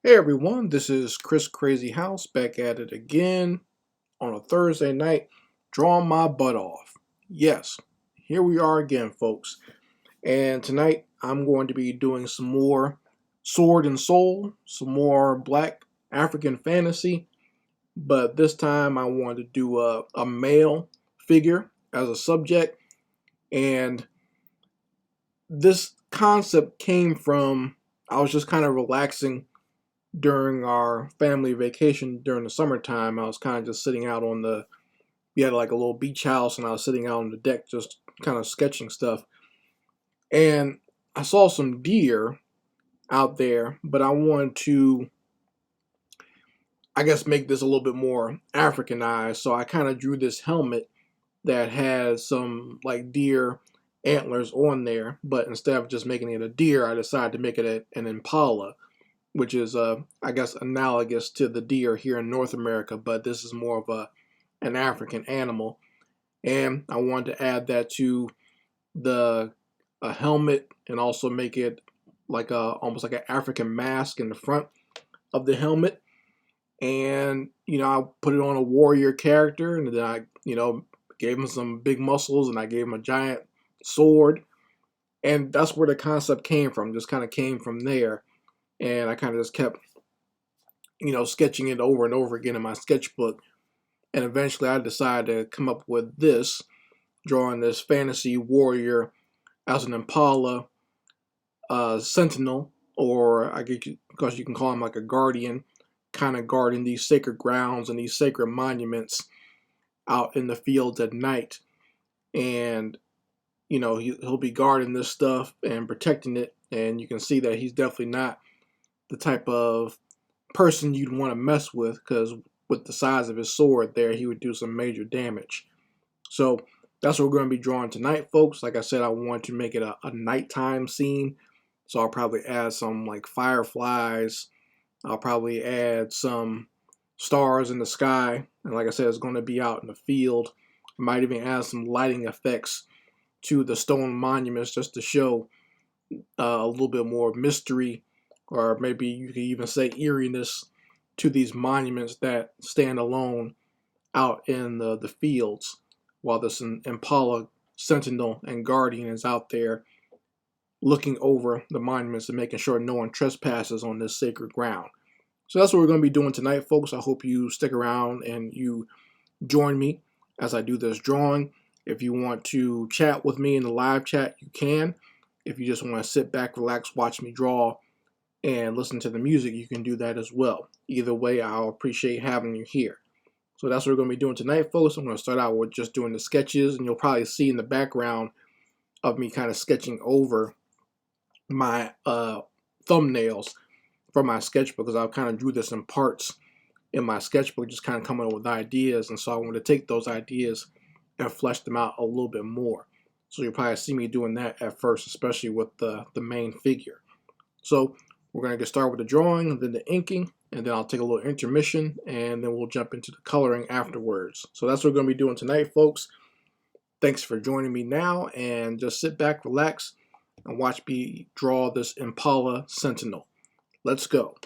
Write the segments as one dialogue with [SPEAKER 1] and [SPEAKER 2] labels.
[SPEAKER 1] Hey everyone, this is Chris Crazyhouse back at it again on a Thursday night, drawing my butt off. Yes, here we are again, folks. And tonight I'm going to be doing some more Sword and Soul, some more Black African fantasy, but this time I wanted to do a male figure as a subject. And this concept came from, I was just kind of relaxing during our family vacation during the summertime. I was kind of just sitting out on we had like a little beach house, and I was sitting out on the deck just kind of sketching stuff. And I saw some deer out there, but I wanted to, I guess, make this a little bit more Africanized. So I kind of drew this helmet that has some like deer antlers on there, but instead of just making it a deer, I decided to make it an impala, which is, I guess, analogous to the deer here in North America, but this is more of an African animal. And I wanted to add that to a helmet and also make it like almost like an African mask in the front of the helmet. And, I put it on a warrior character, and then I, gave him some big muscles, and I gave him a giant sword. And that's where the concept came from, just kind of came from there. And I kind of just kept, sketching it over and over again in my sketchbook. And eventually I decided to come up with this, drawing this fantasy warrior as an Impala Sentinel, or I guess because you can call him like a guardian, kind of guarding these sacred grounds and these sacred monuments out in the fields at night. And, he'll be guarding this stuff and protecting it. And you can see that he's definitely not the type of person you'd want to mess with, because with the size of his sword there, he would do some major damage. So that's what we're going to be drawing tonight, folks. Like I said, I want to make it a nighttime scene, so I'll probably add some like fireflies. I'll probably add some stars in the sky, and like I said, it's going to be out in the field. I might even add some lighting effects to the stone monuments just to show a little bit more mystery, or maybe you could even say eeriness, to these monuments that stand alone out in the fields, while this Impala Sentinel and Guardian is out there looking over the monuments and making sure no one trespasses on this sacred ground. So that's what we're going to be doing tonight, folks. I hope you stick around and you join me as I do this drawing. If you want to chat with me in the live chat, you can. If you just want to sit back, relax, watch me draw, and listen to the music, you can do that as well. Either way, I'll appreciate having you here. So that's what we're going to be doing tonight, folks. I'm going to start out with just doing the sketches, and you'll probably see in the background of me kind of sketching over my thumbnails for my sketchbook, because I kind of drew this in parts in my sketchbook, just kind of coming up with ideas, and so I want to take those ideas and flesh them out a little bit more. So you'll probably see me doing that at first, especially with the main figure. So we're going to get started with the drawing, then the inking, and then I'll take a little intermission, and then we'll jump into the coloring afterwards. So that's what we're going to be doing tonight, folks. Thanks for joining me now, and just sit back, relax, and watch me draw this Impala Sentinel. Let's go.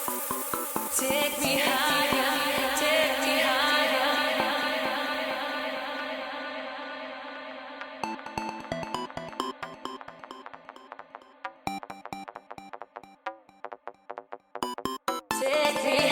[SPEAKER 2] Take me higher, take me higher. Take me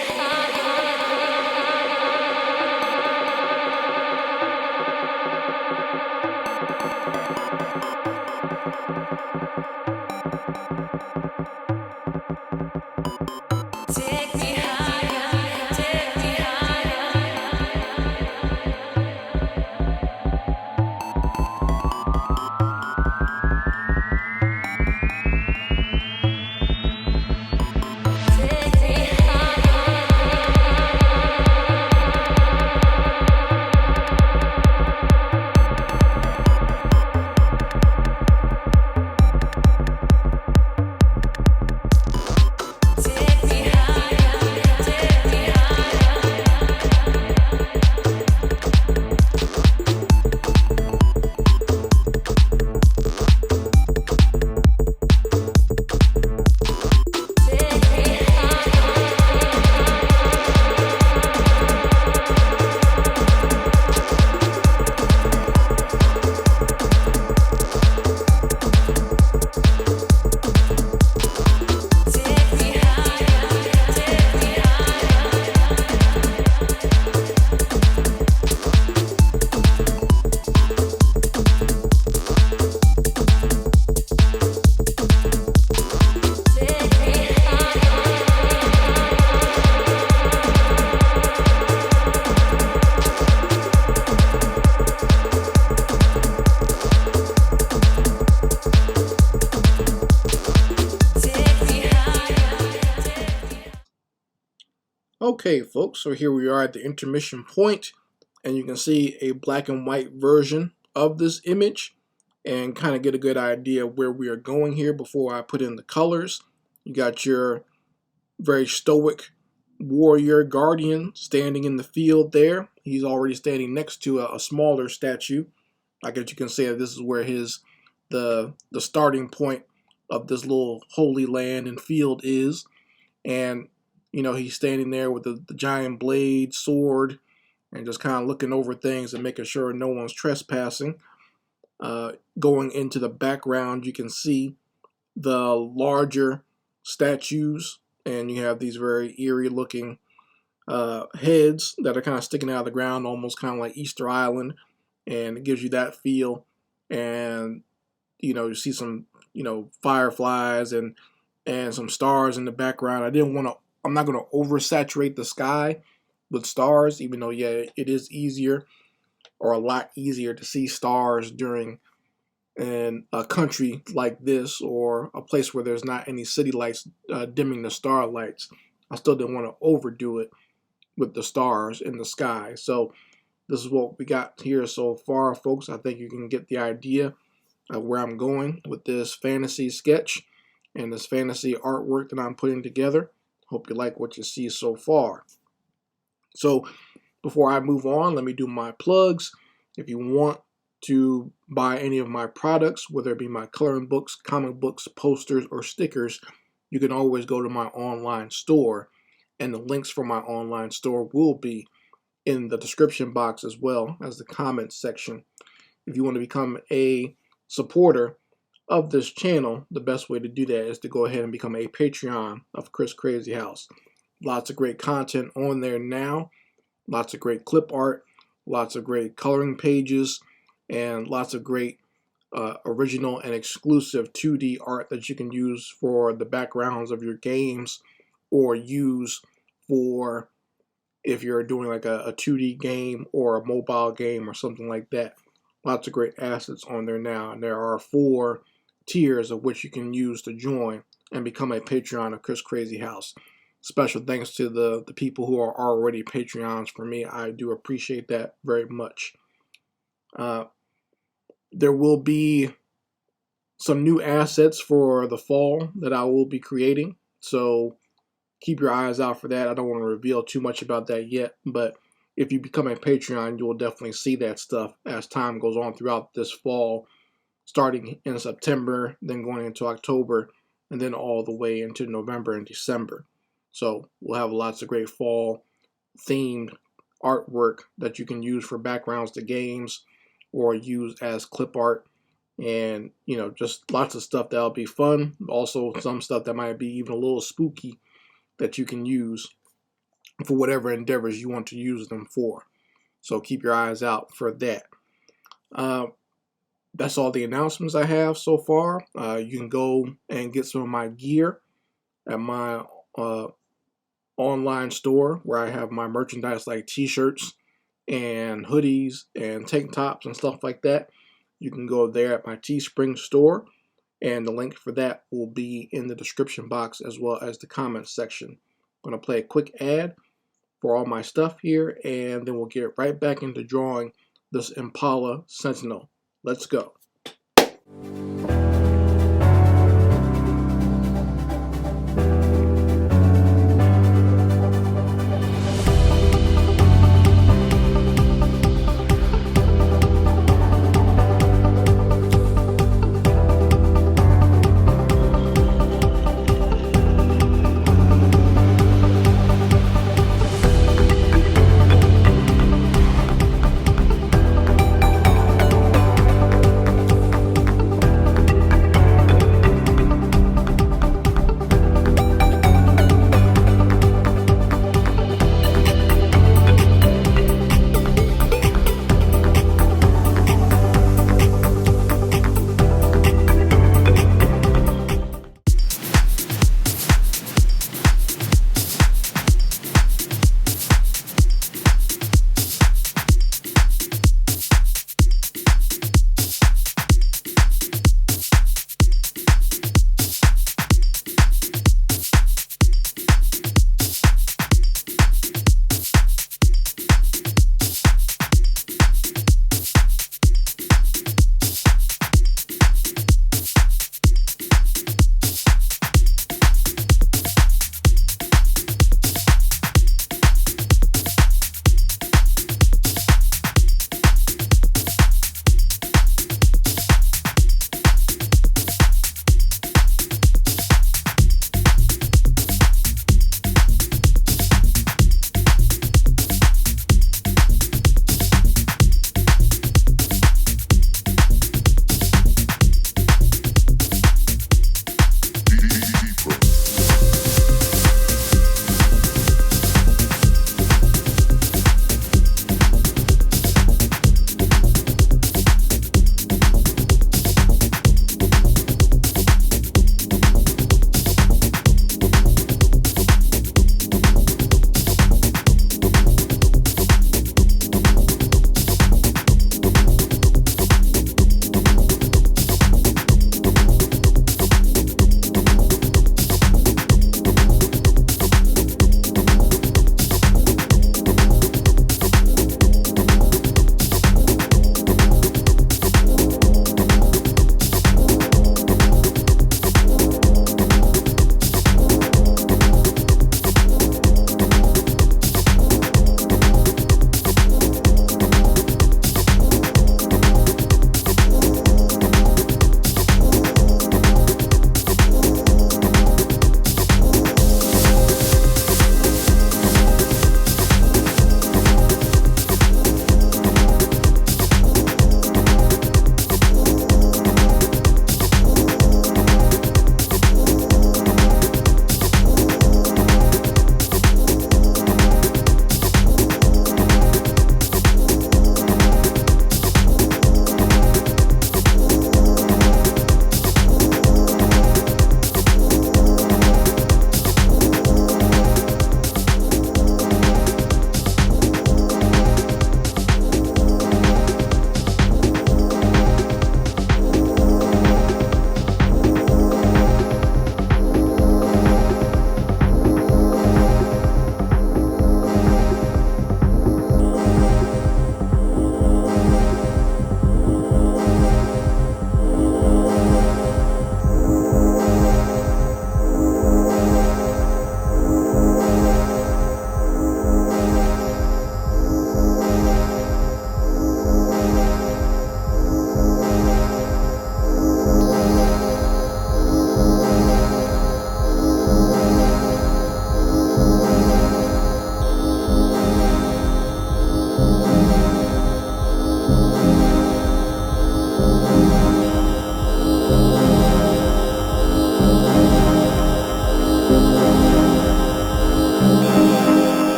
[SPEAKER 2] Take me higher, take me
[SPEAKER 1] Okay, folks, so here we are at the intermission point, and you can see a black and white version of this image and kind of get a good idea of where we are going here before I put in the colors. You got your very stoic warrior guardian standing in the field there. He's already standing next to a smaller statue. I guess you can say that this is where the starting point of this little holy land and field is. And you know, he's standing there with the giant blade, sword, and just kind of looking over things and making sure no one's trespassing. Going into the background, you can see the larger statues, and you have these very eerie looking heads that are kind of sticking out of the ground, almost kind of like Easter Island, and it gives you that feel. And you know, you see some, you know, fireflies and some stars in the background. I'm not going to oversaturate the sky with stars, even though, yeah, it is easier or a lot easier to see stars during in a country like this or a place where there's not any city lights dimming the starlights. I still didn't want to overdo it with the stars in the sky. So this is what we got here so far, folks. I think you can get the idea of where I'm going with this fantasy sketch and this fantasy artwork that I'm putting together. Hope you like what you see so far. So before I move on, let me do my plugs. If you want to buy any of my products, whether it be my coloring books, comic books, posters, or stickers, you can always go to my online store. And the links for my online store will be in the description box as well as the comments section. If you want to become a supporter of this channel, the best way to do that is to go ahead and become a Patreon of Chris Crazyhouse. Lots of great content on there now, lots of great clip art, lots of great coloring pages, and lots of great original and exclusive 2D art that you can use for the backgrounds of your games or use for if you're doing like a 2D game or a mobile game or something like that. Lots of great assets on there now, and there are 4 tiers of which you can use to join and become a Patreon of Chris Crazyhouse. Special thanks to the people who are already Patreons for me. I do appreciate that very much. There will be some new assets for the fall that I will be creating, so keep your eyes out for that. I don't want to reveal too much about that yet, but if you become a Patreon, you will definitely see that stuff as time goes on throughout this fall, starting in September, then going into October, and then all the way into November and December. So we'll have lots of great fall themed artwork that you can use for backgrounds to games or use as clip art, and just lots of stuff that'll be fun. Also some stuff that might be even a little spooky that you can use for whatever endeavors you want to use them for. So keep your eyes out for that. That's all the announcements I have so far. You can go and get some of my gear at my online store where I have my merchandise like t-shirts and hoodies and tank tops and stuff like that. You can go there at my Teespring store, and the link for that will be in the description box as well as the comments section. I'm going to play a quick ad for all my stuff here, and then we'll get right back into drawing this Impala Sentinel. Let's go.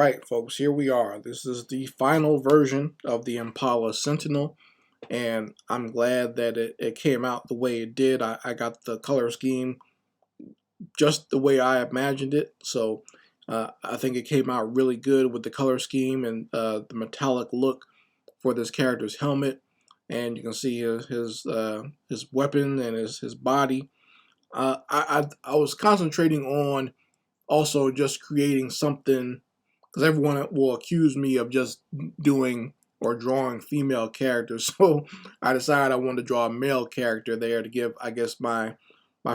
[SPEAKER 1] Alright folks, here we are. This is the final version of the Impala Sentinel, and I'm glad that it came out the way it did. I got the color scheme just the way I imagined it, so I think it came out really good with the color scheme and the metallic look for this character's helmet. And you can see his weapon and his body. I was concentrating on also just creating something, because everyone will accuse me of just doing or drawing female characters. So I decided I wanted to draw a male character there to give, I guess, my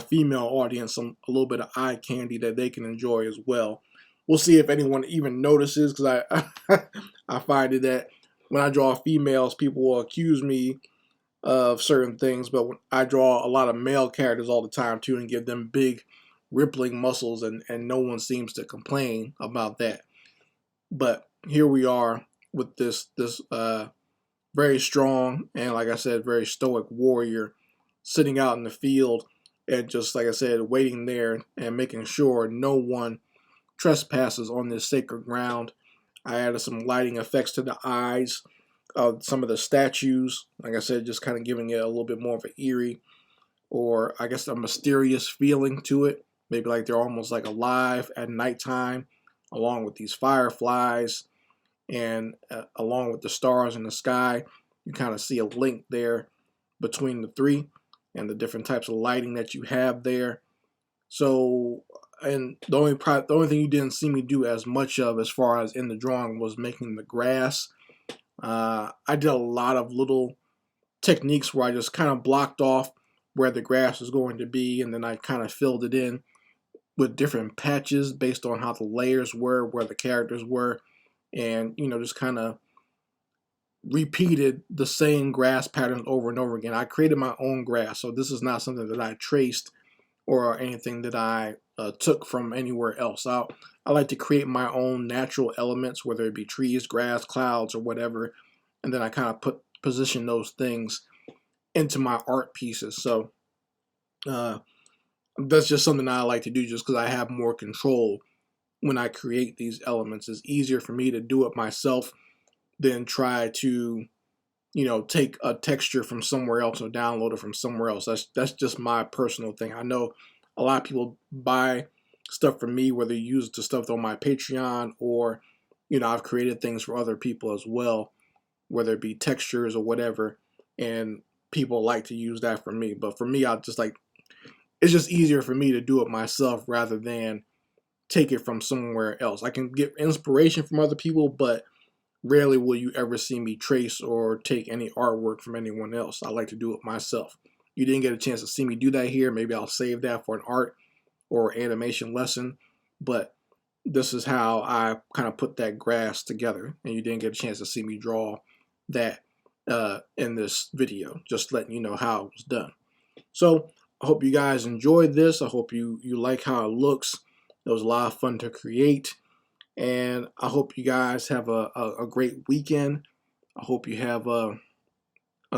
[SPEAKER 1] female audience a little bit of eye candy that they can enjoy as well. We'll see if anyone even notices, because I find it that when I draw females, people will accuse me of certain things, but I draw a lot of male characters all the time too and give them big rippling muscles, and no one seems to complain about that. But here we are with this very strong and, like I said, very stoic warrior sitting out in the field and just, like I said, waiting there and making sure no one trespasses on this sacred ground. I added some lighting effects to the eyes of some of the statues. Like I said, just kind of giving it a little bit more of an eerie, or I guess a mysterious feeling to it. Maybe like they're almost like alive at nighttime, along with these fireflies and along with the stars in the sky. You kind of see a link there between the three and the different types of lighting that you have there. So, and the only thing you didn't see me do as much of as far as in the drawing was making the grass. I did a lot of little techniques where I just kind of blocked off where the grass was going to be, and then I kind of filled it in with different patches based on how the layers were, where the characters were, and, you know, just kind of repeated the same grass patterns over and over again. I created my own grass, so this is not something that I traced or anything that I took from anywhere else. I like to create my own natural elements, whether it be trees, grass, clouds, or whatever, and then I kind of position those things into my art pieces. So that's just something I like to do, just because I have more control when I create these elements. It's easier for me to do it myself than try to, you know, take a texture from somewhere else or download it from somewhere else. That's just my personal thing. I know a lot of people buy stuff from me, whether you use it to stuff on my Patreon, or, you know, I've created things for other people as well, whether it be textures or whatever, and people like to use that for me. But for me, I just like, it's just easier for me to do it myself rather than take it from somewhere else. I can get inspiration from other people, but rarely will you ever see me trace or take any artwork from anyone else. I like to do it myself. You didn't get a chance to see me do that here. Maybe I'll save that for an art or animation lesson, but this is how I kind of put that grass together, and you didn't get a chance to see me draw that in this video, just letting you know how it was done. So I hope you guys enjoyed this. I hope you like how it looks. It was a lot of fun to create, and I hope you guys have a great weekend. I hope you have a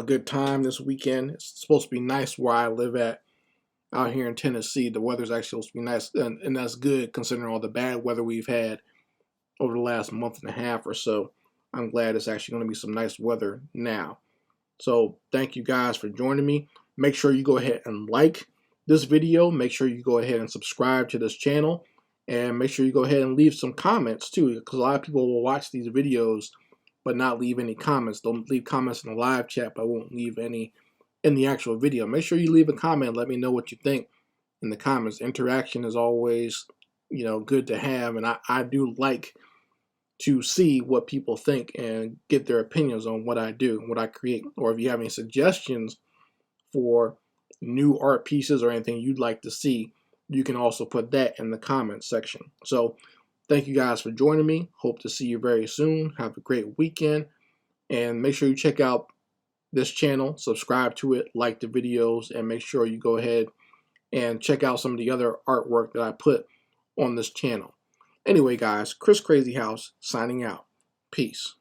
[SPEAKER 1] good time this weekend. It's supposed to be nice where I live at out here in Tennessee. The weather's actually supposed to be nice, and that's good considering all the bad weather we've had over the last month and a half or so. I'm glad it's actually going to be some nice weather now. So thank you guys for joining me. Make sure you go ahead and like this video. Make sure you go ahead and subscribe to this channel. And make sure you go ahead and leave some comments too, because a lot of people will watch these videos but not leave any comments. They'll leave comments in the live chat, but won't leave any in the actual video. Make sure you leave a comment. Let me know what you think in the comments. Interaction is always, you know, good to have, and I do like to see what people think and get their opinions on what I do, what I create. Or if you have any suggestions for new art pieces or anything you'd like to see, you can also put that in the comments section. So thank you guys for joining me. Hope to see you very soon. Have a great weekend, and make sure you check out this channel, subscribe to it, like the videos, and make sure you go ahead and check out some of the other artwork that I put on this channel. Anyway, guys, Crazyhouse signing out. Peace.